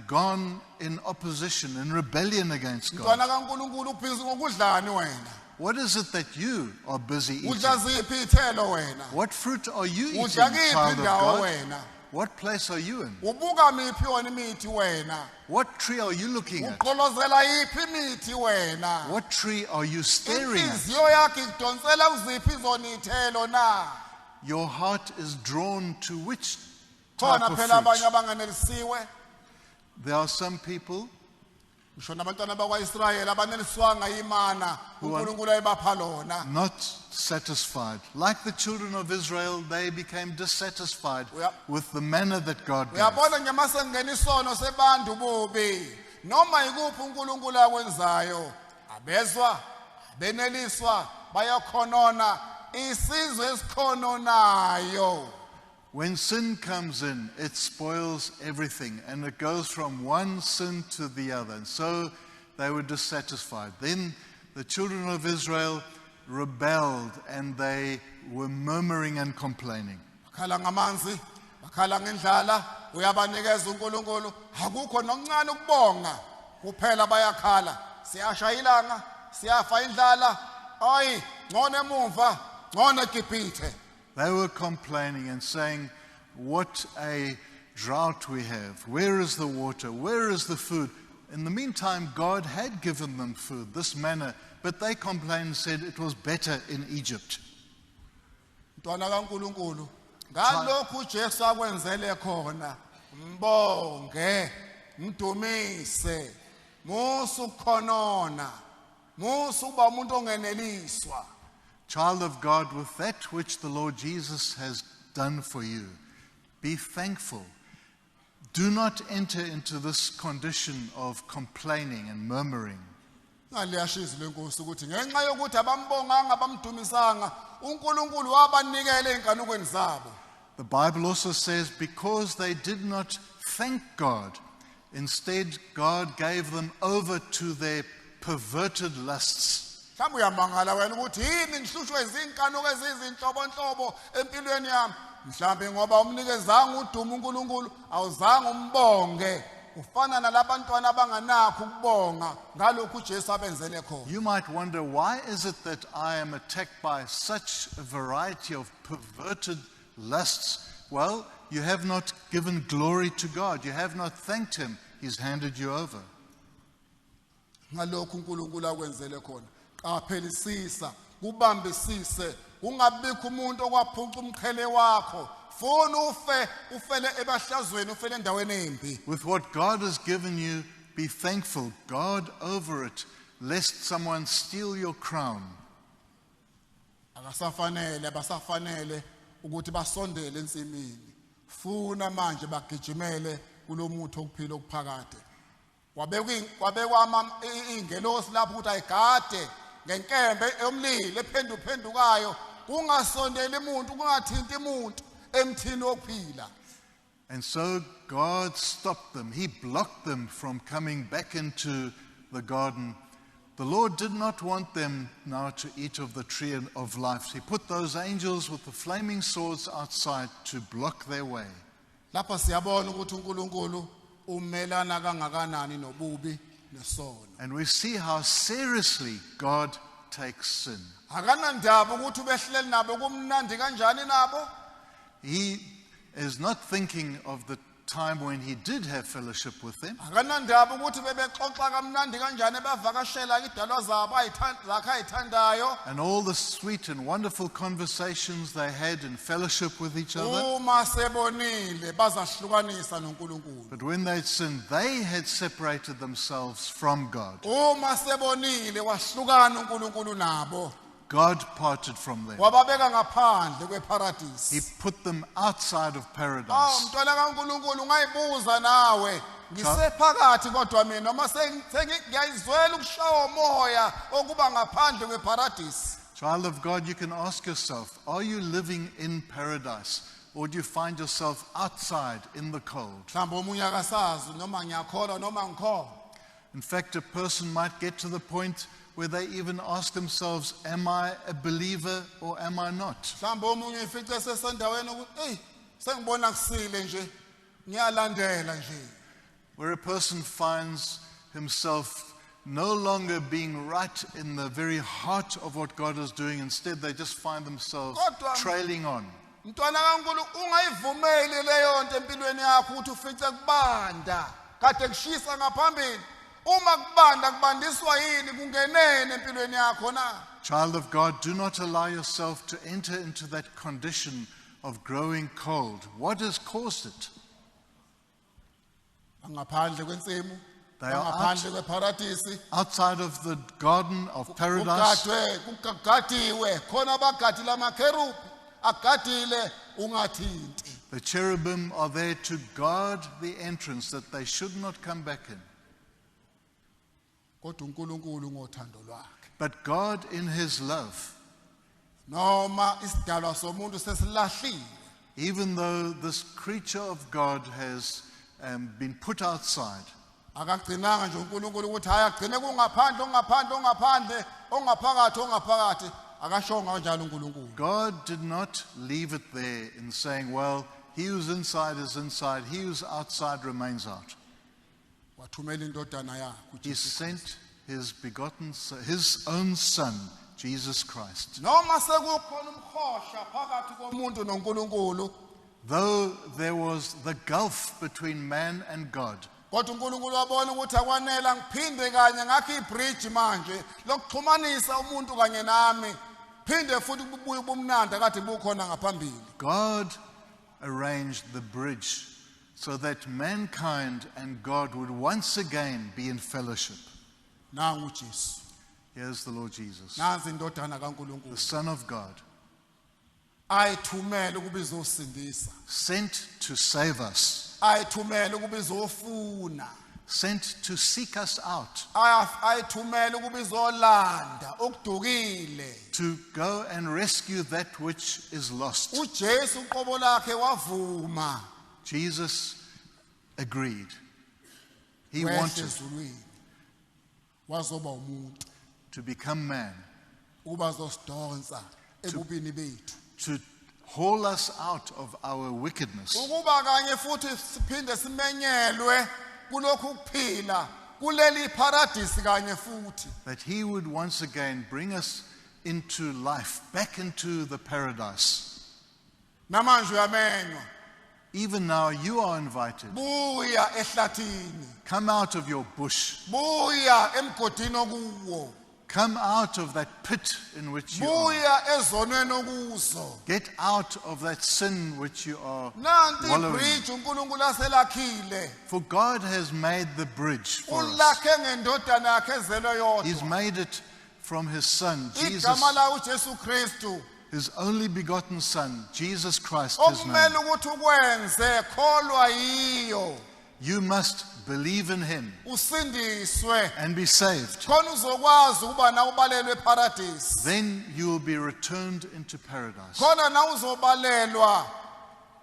gone in opposition, in rebellion against God. Mntwana kaNkulunkulu ubhizi ngokudlani wena? What is it that you are busy eating? Udla ziphi ithelo wena? What fruit are you eating, Udla kiphi child of indawo God? wena? What place are you in? Ubuka miphi yona imithi wena? What tree are you looking at? Uqolozela yiphi imithi wena? What tree are you staring at? Inhliziyo yakhe idonsela kuziphi izona ithelo na? Your heart is drawn to which type Khona of phela abanye fruit? abanganelisiwe. There are some people Ngisho nabantwana bakwaIsrayeli abaneliswanga yimana uNkulunkulu ayebapha lona. not satisfied. Like the children of Israel, they became dissatisfied Yeah. with the manna that God gave. Uyabona nje mase ngena isono sebantu bobi. Noma ikuphi uNkulunkulu akwenzayo, abezwa, beneliswa, bayakhonona, isizwe esikhononayo. When sin comes in, it spoils everything, and it goes from one sin to the other. And so they were dissatisfied. Then the children of Israel rebelled, and they were murmuring and complaining. Bakhala ngamanzi, bakhala ngendlala, uyabanikeza uNkulunkulu, akukho nokuncane ukubonga. Kuphela bayakhala, siyashaya ilanga, siyafa indlala, ayi, ngone emuva, ngone eGibhithe. They were complaining and saying, what a drought we have. Where is the water? Where is the food? In the meantime, God had given them food, this manna, but they complained and said it was better in Egypt. Mntwana kaNkulunkulu, ngalokhu uJesu akwenzele khona mbonge mdumise musu khonona musu ba umuntu ongeneliswa. Child of God, with that which the Lord Jesus has done for you, be thankful. Do not enter into this condition of complaining and murmuring. Ngaliyashiza lenkosi ukuthi ngenxa yokuthi abambonganga abamdumisanga uNkulunkulu wabanikela enkanukweni zabo. The Bible also says, because they did not thank God, instead God gave them over to their perverted lusts. Mhlawumbe uyamangala wena ukuthi yini ngihlushwe izinkanuko ezizinhlobonhlobo empilweni yami. Mhlawumbe ngoba umnikezanga udumo uNkulunkulu awuzange umbonge. Ufana nalabantwana abanganakho ukubonga ngalokhu uJesu abenzele khona. You might wonder, why is it that I am attacked by such a variety of perverted lusts? Well, you have not given glory to God. You have not thanked Him. He's handed you over. Ngalokhu uNkulunkulu akwenzele khona. Qaphelisisa, kubambisise, ungabikho umuntu okwaphuca umqhele wakho. Funa ufele ebahlazweni ufele endaweni embi. With what God has given you, be thankful. God over it, lest someone steal your crown. Abasafanele ukuthi basondele ensimini. Funa manje bagijimele kulomuntu okuphila okuphakade. Kwabekwa ingelosi lapho ukuthi ayigade ngenkembe emlilo ephendukayo kungasondeli umuntu kungathinti umuntu emthini ophila. And so God stopped them. He blocked them from coming back into the garden. The Lord did not want them now to eat of the tree of life. He put those angels with the flaming swords outside to block their way. Lapha siyabona ukuthi uNkulunkulu umelana kangakanani nobubi nesono. And we see how seriously God takes sin. Akanandaba ukuthi ubehleli nabo kumnandi kanjani nabo. He is not thinking of the time when he did have fellowship with them. Akanandaba ukuthi bebexoxa kamnandi kanjani bavakashela idalwa zabo ayithandayo. And all the sweet and wonderful conversations they had in fellowship with each other. Uma sebonile bazahlukanisa noNkulunkulu. But when they sinned, they had separated themselves from God. Uma sebonile wahlukana uNkulunkulu nabo. God parted from them. Wababeka ngaphandle kweparadise. He put them outside of paradise. Mntwana kaNkulunkulu ungayibuza nawe ngisephakathi kodwa mina noma sengiyizwela ukushaya umoya okuba ngaphandle kweparadise. Child of God, you can ask yourself, are you living in paradise or do you find yourself outside in the cold? Mhlawumbe omunye akasazi noma ngiyakholwa noma ngikholwa. In fact, a person might get to the point where they even ask themselves, am I a believer or am I not? Mhlawumbe omunye ifice sesendaweni ukuthi sengibona kusile nje ngiyalandela nje. Where a person finds himself no longer being right in the very heart of what God is doing. Instead, they just find themselves trailing on. Mntwana kaNkulunkulu ungayivumeli leyo nto empilweni yakho ukuthi ufice kubanda kade kushisa ngaphambili. Uma kubanda kubandiswa yini kungenene empilweni yakho na? Child of God, do not allow yourself to enter into that condition of growing cold. What has caused it? Ngaphandle kwensimu, They are ngaphandle kweparadise. outside of the garden of paradise. Kugadiwe khona abagadi lamakerubi agadile ungathinti. The cherubim are there to guard the entrance that they should not come back in. Kodwa uNkulunkulu ngothando lwakhe. But God in His love, Noma isidalwa somuntu sesilahlile. even though this creature of God has been put outside, Akagcinanga nje uNkulunkulu ukuthi hayi agcine ongaphandle ongaphakathi akashonga kanjalo uNkulunkulu. God did not leave it there in saying, well, he who's inside is inside, he who's outside remains out. Wathumela indodana yakhe He sent his begotten son, his own son, Jesus Christ. noma sekukhona umkhosha phakathi komuntu noNkulunkulu. Though there was the gulf between man and God, Kodwa uNkulunkulu wabona ukuthi akwanela ngiphinde kanye ngakho ibridge manje lokuxhumanisa umuntu kanye nami. Phinde futhi kubuye ubumnandi kade bukhona ngaphambili. God arranged the bridge so that mankind and God would once again be in fellowship. nangu uJesu Here's the Lord Jesus, nansi indodana the kaNkulunkulu Son of God, ayithumele ukuba izosindisa sent to save us, ayithumele ukuba izofuna sent to seek us out, ayithumele ukuba izolanda okudukile to go and rescue that which is lost. uJesu uqobo lakhe wavuma Jesus agreed. He wehle wanted ezulwini wazoba umuntu to become man, ukuba azosidonsa ebubini bethu to haul us out of our wickedness, ukuba kanye futhi siphinde simenyelwe kulokhu kuphila kuleli paradise kanye futhi that he would once again bring us into life, back into the paradise. namanje uyamenywa Even now you are invited. buya ehlathini Come out of your bush. buya emgodini okuwo Come out of that pit in which you are. buya ezonweni okuzo Get out of that sin which you are nanti wallowing. ibridge uNkulunkulu aselakhile For God has made the bridge for us. ulakhe ngendodana yakhe ezelwe He's yodwa made it from his son, Jesus, igama la uJesu Kristu his only begotten son, Jesus Christ, his name. okumele ukuthi ukwenze kholwa yiyo You must believe in him usindiswe and be saved. khona uzokwazi ukuba na ubalelwe eparadise Then you will be returned into paradise. khona na uzobalelwa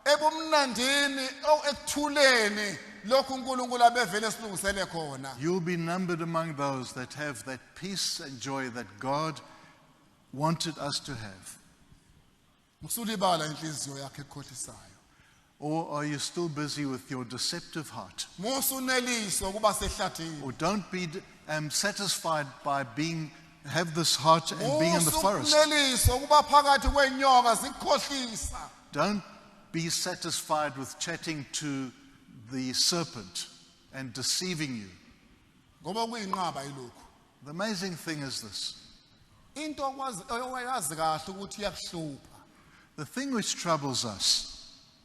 ebumnandini ekuthuleni lokhu uNkulunkulu abevele silungisele khona You'll be numbered among those that have that peace and joy that God wanted us to have. musulibala inhliziyo yakhe ekhohlisayo Or are you still busy with your deceptive heart? musuneliso ukuba sehlathini Or don't be satisfied by have this heart and being in the forest. musuneliso ukuba phakathi kwenyoka zikhohlisa Don't be satisfied with chatting to the serpent and deceiving you. ngoba kuyinqaba yilokhu The amazing thing is this. into owayazi kahle ukuthi iyakuhlupha The thing which troubles us,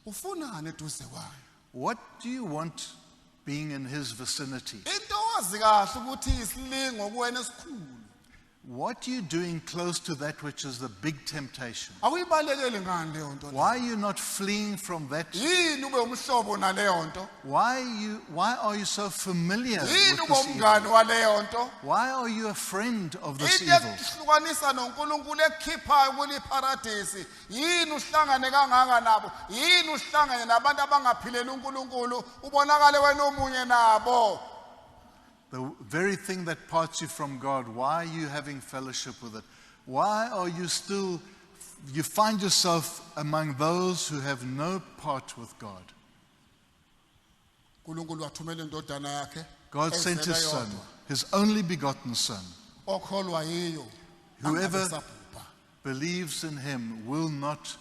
ufunani eduze kwayo what do you want being in his vicinity? into owazi kahle ukuthi isilingo kuwena esikhulu What are you doing close to that which is the big temptation? awuyibalekeli ngani leyo nto Why are you not fleeing from that? yini ube umhlobo naleyo nto Why are you so familiar yini with ube this evil? umngani waleyo nto Why are you a friend of this into evil? ekuhlukanisa noNkulunkulu ekukhiphayo kuli paradise yini uhlangane kangaka nabo yini uhlangane nabantu abangaphileli uNkulunkulu ubonakale wena omunye nabo The very thing that parts you from God, why are you having fellowship with it? Why are you you find yourself among those who have no part with God? uNkulunkulu wathumela indodana yakhe God sent his ezelwe son, yodwa, his only begotten son. okholwa yiyo Whoever angasabhubha believes in him will not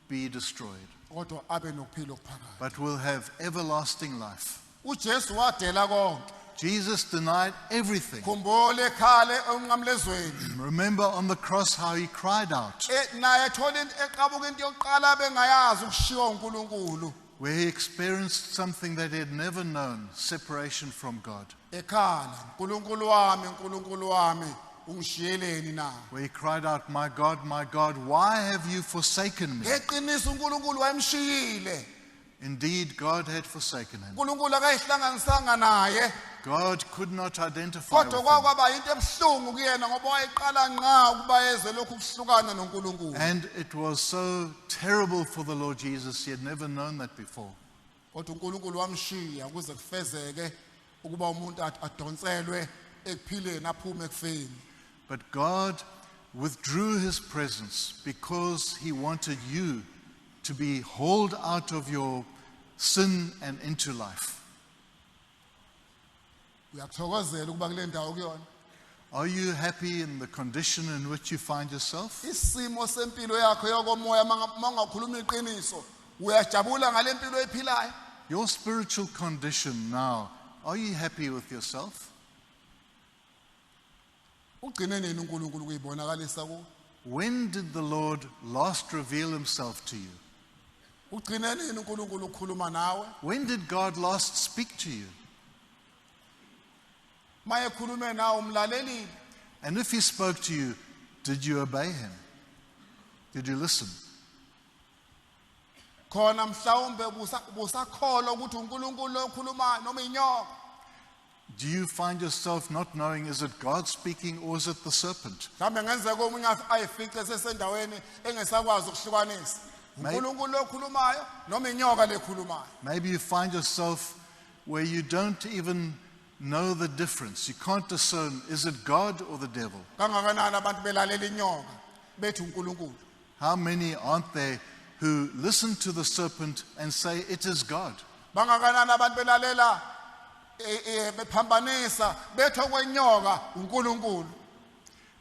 be destroyed, kodwa abe nokuphila okuphakathi but will have everlasting life. uJesu wadela konke Jesus denied everything. khumbula ekhale emnqamlezweni Remember on the cross how he cried out, naye ethola eqabuka into yokuqala bengayazi ukushiwa uNkulunkulu where he experienced something that he had never known, separation from God. ekhala uNkulunkulu wami ungishiyeleni na Where he cried out, my God, why have you forsaken me? ngeqiniso uNkulunkulu wayemshiyile Indeed, God had forsaken him. uNkulunkulu akayihlanganisanga naye God could not identify with kodwa him. kwakwaba into ebuhlungu kuyena ngoba wayeqala nqa ukuba yeze lokhu kuhlukana noNkulunkulu And it was so terrible for the Lord Jesus. He had never known that before. kodwa uNkulunkulu wamshiya ukuze kufezeke ukuba umuntu adonselwe ekuphileni aphume ekufeni But God withdrew his presence because he wanted you to be hauled out of your sin and into life. uyakuthokozela ukuba kule ndawo kuyona Are you happy in the condition in which you find yourself? isimo sempilo yakho yokomoya mangakhuluma iqiniso uyajabula ngale mpilo oyiphilayo Your spiritual condition now, are you happy with yourself? ugcine nini uNkulunkulu kuyibonakalisa ku When did the Lord last reveal himself to you? ugcine nini uNkulunkulu ukukhuluma nawe? When did God last speak to you? Maye khulume nawe umlalelile. And if he spoke to you, did you obey him? Did you listen? Khona mhlawumbe busakholwa ukuthi uNkulunkulu lo okhulumayo noma inyoka. Do you find yourself not knowing, is it God speaking or is it the serpent? Mhlawumbe ngenzeka omunye ayifice sesendaweni engesakwazi ukuhlukanisa. uNkulunkulu lo okhulumayo noma inyoka lekhulumayo. Maybe you find yourself where you don't even know the difference. You can't discern, is it God or the devil? Kangakanani abantu belalela inyoka bethi uNkulunkulu. How many aren't there who listen to the serpent and say it is God? Bangakanani abantu belalela bephambanisa bethi okwenyoka uNkulunkulu.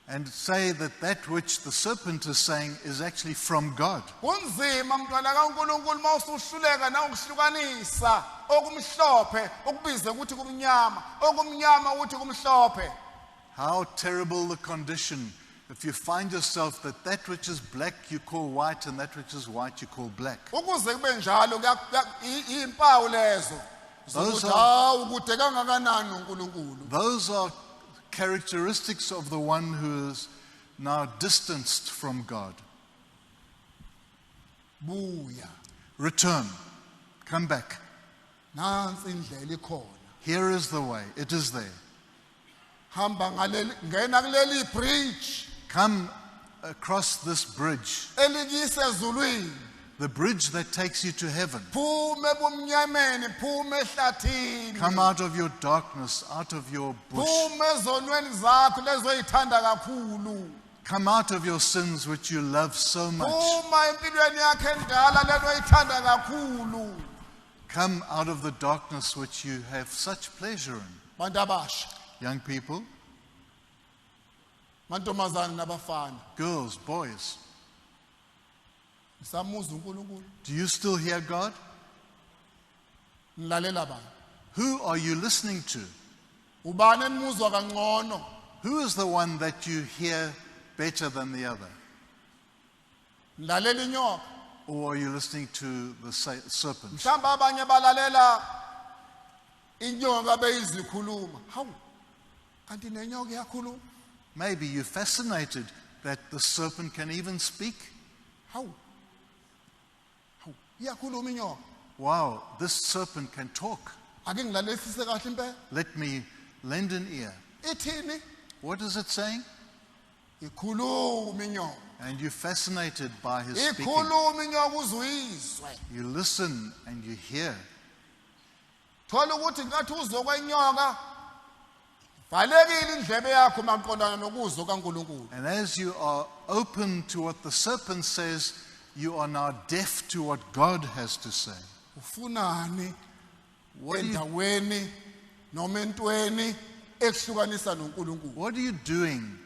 And say that that which the serpent is saying is actually from God. Kunzima mntwana kaNkulunkulu mawusuhluleka na ukuhlukanisa okumhlophe okubize ukuthi kumnyama okumnyama ukuthi kumhlophe. How terrible the condition if you find yourself that that which is black you call white and that which is white you call black. Ukuze kube njalo impawu lezo. Those Ukude kangakanani uNkulunkulu. Those are characteristics of the one who is now distanced from God. Buya. Return. Come back. Nansi indlela ikhona. Here is the way. It is there. Hamba ngena kuleli bridge. Come across this bridge. Elikise ezulwini. The bridge that takes you to heaven. Phume ebumnyameni, phume ehlathini. Come out of your darkness, out of your bush. Phume ezonweni zakho lezoyithanda kakhulu. Come out of your sins which you love so much. Phuma empilweni yakhe endala lenoyithanda kakhulu. Come out of the darkness which you have such pleasure in. Bantu abasha, Young people, mantombazane nabafana, girls, boys, ngisamuza uNkulunkulu. do you still hear God? Nilalela bani? Who are you listening to? Ubani enimuzwa kangcono? Who is the one that you hear better than the other? Nilalela inyoka. Or are you listening to the serpent? Mhlawumbe abanye balalela inyoka beyizikhuluma. Hawu. Kanti nenyoka iyakhuluma. Maybe you're fascinated that the serpent can even speak. Hawu. Hawu. Iyakhuluma inyoka. Wow, this serpent can talk. Ake ngilalelisise kahle impela. Let me lend an ear. Ithini? What is it saying? Ikhuluma inyoka. And you're fascinated by his speaking. Ikhuluma inyoka uzuyizwe. You listen and you hear. Thola ukuthi ngathi uzwe kwenyoka. Valekile indlebe yakho maqondana nokuzwa kaNkulunkulu. And as you are open to what the serpent says, you are now deaf to what God has to say. Ufunani What are you, endaweni noma entweni ekuhlukanisa noNkulunkulu? what are you doing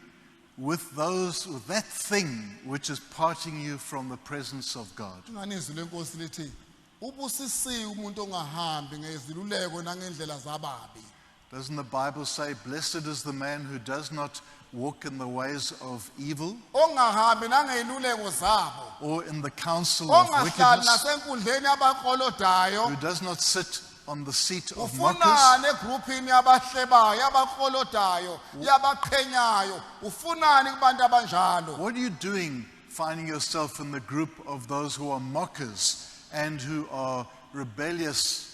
with that thing which is parting you from the presence of God? Ingani izwi lenkosi lithi ubusisiwe umuntu ongahambi ngeziluleko nangendlela zababi. Doesn't the Bible say, blessed is the man who does not walk in the ways of evil Ongahambi nangeziluleko zabo. or in the counsel of Ongahlali wickedness, nasenkundleni abaqolodayo. who does not sit on the seat of mockers? Ufunani egroupini yabahlebayo, yabaqolodayo, yabaqhenyayo? Ufunani kubantu abanjalo? What are you doing finding yourself in the group of those who are mockers and who are rebellious?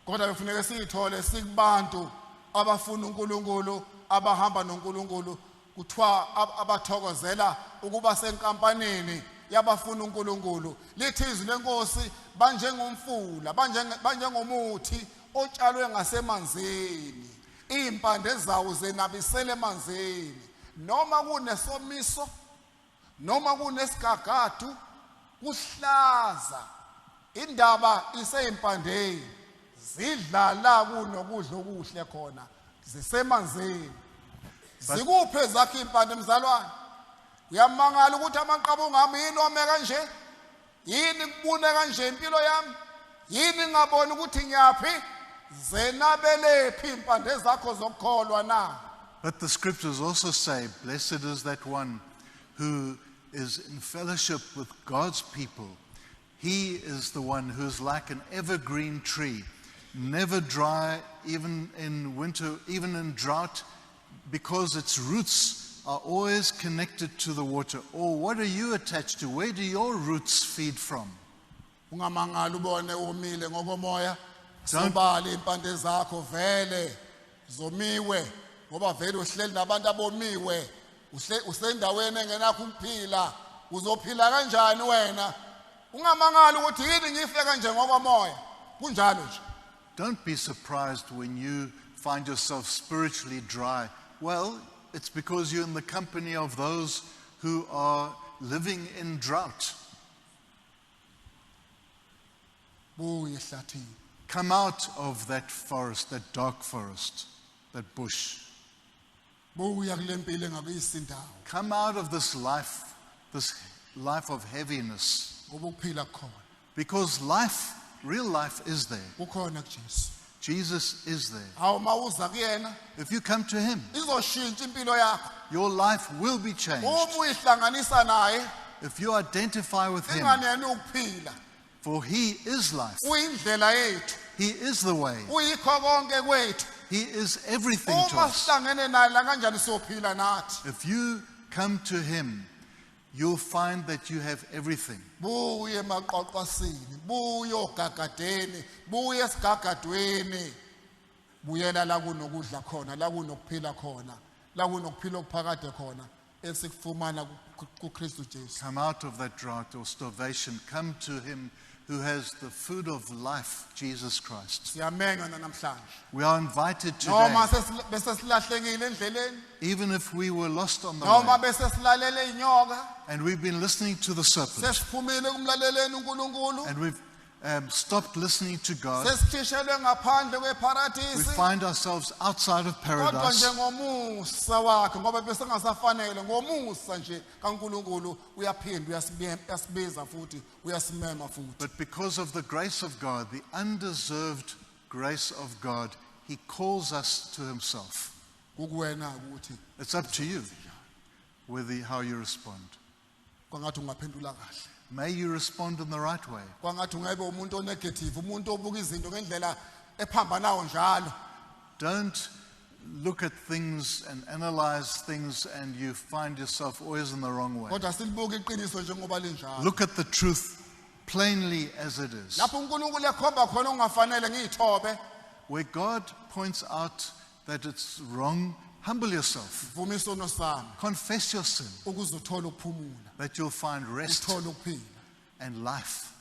Kodwa kufuneka siyithole sikubantu abafuna uNkulunkulu, abahamba noNkulunkulu, kuthiwa abathokozela ukuba senkampanini yabafuna uNkulunkulu. Lithi izwi lenkosi banjengomfula, banjengomuthi otshalwe ngasemanzini. Impande zawo zenabisele emanzini. Noma kunesomiso, noma kunesigagadu, kuhlaza. Indaba isempandeni. Zidlala kunokudla okuhle khona. Zisemanzini. Zikuphe zakhe impande mzalwane. Uyamangala ukuthi amaqabunga ami yini ome kanje? Yini kubune kanje impilo yami? Yini ngabona ukuthi ngiyaphi? Zenabelephi impande zakho zokukholwa na? But the scriptures also say, blessed is that one who is in fellowship with God's people He is the one who's like an evergreen tree, never dry, even in winter, even in drought, because its roots are always connected to the water. Or what are you attached to? Where do your roots feed from? ungamangala ubone umile ngokomoya sobala impande zakho vele zomiwe ngoba vele uhleli nabantu abomiwe usendaweni engenakho ukuphila uzophila kanjani wena ungamangala ukuthi yini ngife kanje ngokomoya kunjalo nje. Don't be surprised when you find yourself spiritually dry. Well, it's because you're in the company of those who are living in drought. Buye ehlathini. Come out of that forest, that dark forest, that bush. Buya kule mpilo engakuyisindawo Come out of this life of heaviness. ngoba ukuphila khona. Because life, real life is there. Ukhona kuJesu. Jesus is there. Awu mawuza kuyena If you come to him, izoshintsha impilo yakho. your life will be changed. Uma uyihlanganisa naye If you identify with him, ingane yena ukuphila. for he is life. Uyindlela yethu. He is the way. Uyikho konke kwethu. He is everything to Uma us. sihlangene naye la kanjani siyophila nathi. If you come to him, you'll find that you have everything. Buye emaqoqosini, buye ogagadeni, buye esigagadweni. Buyela la kunokudla khona, la kunokuphila khona, la kunokuphila okuphakade khona esikufumana kuKristu Jesu. Come out of that drought or starvation. Come to him who has the food of life, Jesus Christ. Siyamenga namhlanje. We are invited today, Noma bese silahlekile endleleni, even if we were lost on the noma way, bese silalele inyoka, and we've been listening to the serpent, sesiphumile kumlaleleni uNkulunkulu, and we've stopped listening to God. sesikhishelwe ngaphandle We kweparadisi. find ourselves outside of Kodwa paradise. nje ngomusa wakhe ngoba bese ngasafanele ngomusa nje kaNkulunkulu uyaphinda uyasibiza futhi uyasimema futhi. But because of the grace of God, the undeserved grace of God, he calls us to himself. Kukuwena ukuthi It's up to you how you respond. kwangathi ungaphendula kahle. May you respond in the right way. Kwangathi ungebe umuntu onegative, umuntu obuka izinto ngendlela ephambanayo njalo. Don't look at things and analyze things and you find yourself always in the wrong way. Kodwa silibuka iqiniso njengoba linjalo. Look at the truth plainly as it is. Lapho uNkulunkulu ekhomba khona ungafanele ngiyithobe, Where God points out that it's wrong, humble yourself. vuma isono sami Confess your sin, ukuze uthole ukuphumula, that you'll find rest uthole ukuphila. and life.